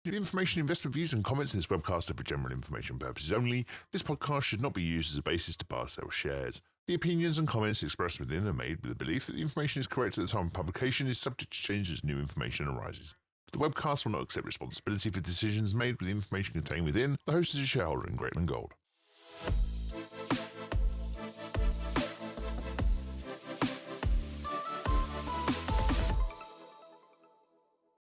The information, investment views, and comments in this webcast are for general information purposes only. This podcast should not be used as a basis to buy or sell shares. The opinions and comments expressed within are made with the belief that the information is correct at the time of publication is subject to change as new information arises. The webcast will not accept responsibility for decisions made with the information contained within. The host is a shareholder in Greatland Gold.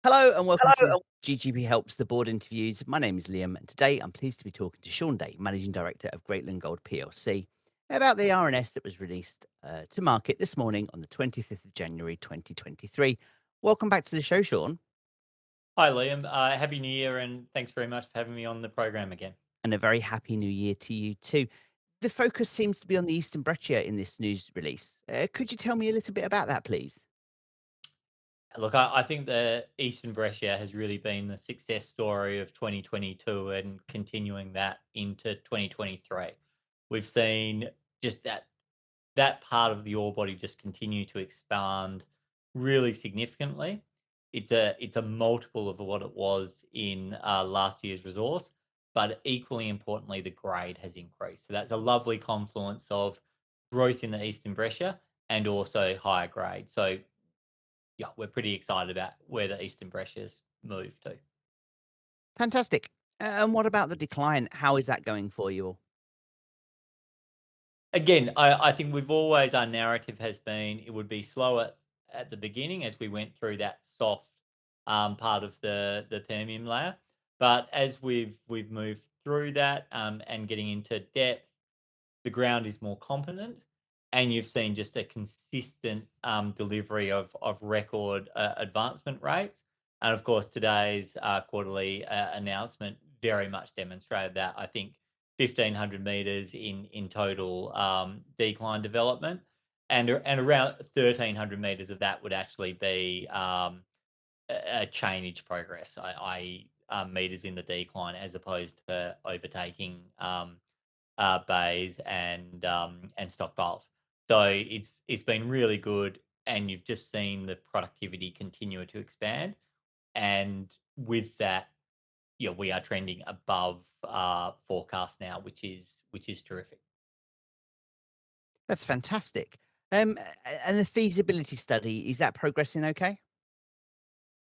Hello and welcome to GGP Helps the Board interviews. My name is Liam, and today I'm pleased to be talking to Sean Day, Managing Director of Greatland Gold PLC, about the RNS that was released to market this morning on the 25th of January 2023. Welcome back to the show, Sean, Hi, Liam. Happy New Year, and thanks very much for having me on the program again. and a very happy new year to you too. The focus seems to be on the Eastern Breccia in this news release. Could you tell me a little bit about that, please? Look, I think the Eastern Brescia has really been the success story of 2022 and continuing that into 2023. We've seen just that part of the ore body just continue to expand really significantly. It's a multiple of what it was in last year's resource, but equally importantly, the grade has increased. So that's a lovely confluence of growth in the Eastern Brescia and also higher grade. So yeah, we're pretty excited about where the Eastern Brescia's moved to. Fantastic. And what about the decline? How is that going for you all? Again, I think we've always our narrative has been it would be slower at the beginning as we went through that soft part of the Permian layer. But as we've moved through that and getting into depth, the ground is more competent, and you've seen just a consistent delivery of record advancement rates. And of course, today's quarterly announcement very much demonstrated that. I think 1,500 meters in total decline development, and around 1,300 meters of that would actually be a chainage progress, i.e., meters in the decline, as opposed to overtaking bays and stockpiles. So it's been really good, and you've just seen the productivity continue to expand. And with that, yeah, we are trending above forecast now, which is terrific. That's fantastic. And the feasibility study, is that progressing okay?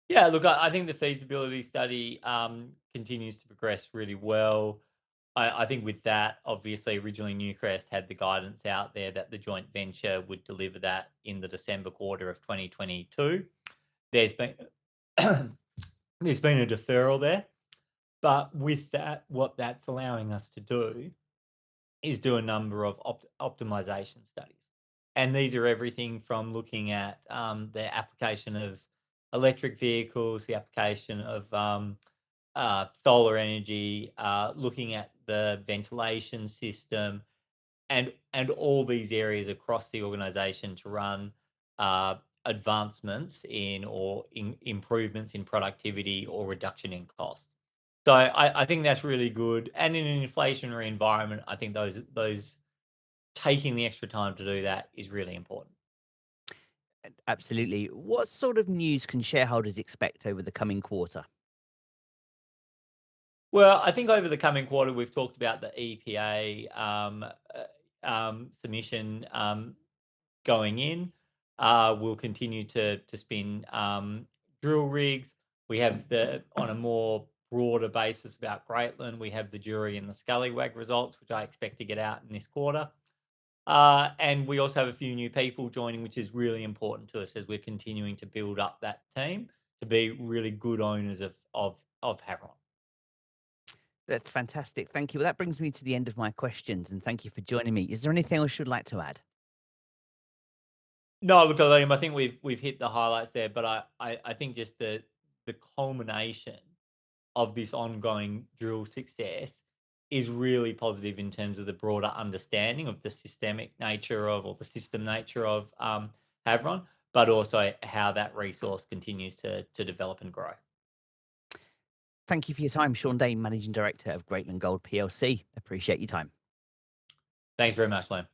Yeah, look, I think the feasibility study continues to progress really well. I think with that, obviously, originally Newcrest had the guidance out there that the joint venture would deliver that in the December quarter of 2022. There's been there's been a deferral there, but with that, what that's allowing us to do is do a number of optimization studies. And these are everything from looking at the application of electric vehicles, the application of solar energy, looking at the ventilation system, and all these areas across the organization to run advancements in or improvements in productivity or reduction in cost. So I think that's really good. And in an inflationary environment, I think those taking the extra time to do that is really important. Absolutely. What sort of news can shareholders expect over the coming quarter? Well, I think over the coming quarter, we've talked about the EPA submission going in. We'll continue to spin drill rigs. We have on a more broader basis about Greatland, we have the jury and the Scallywag results, which I expect to get out in this quarter. And we also have a few new people joining, which is really important to us as we're continuing to build up that team to be really good owners of Havieron. That's fantastic. Thank you. Well, that brings me to the end of my questions, and thank you for joining me. Is there anything else you'd like to add? No, look, Liam, I think we've hit the highlights there, but I think just the culmination of this ongoing drill success is really positive in terms of the broader understanding of the systemic nature of or the system nature of Havieron, but also how that resource continues to develop and grow. Thank you for your time, Sean Day, Managing Director of Greatland Gold PLC. Appreciate your time. Thanks very much, Liam.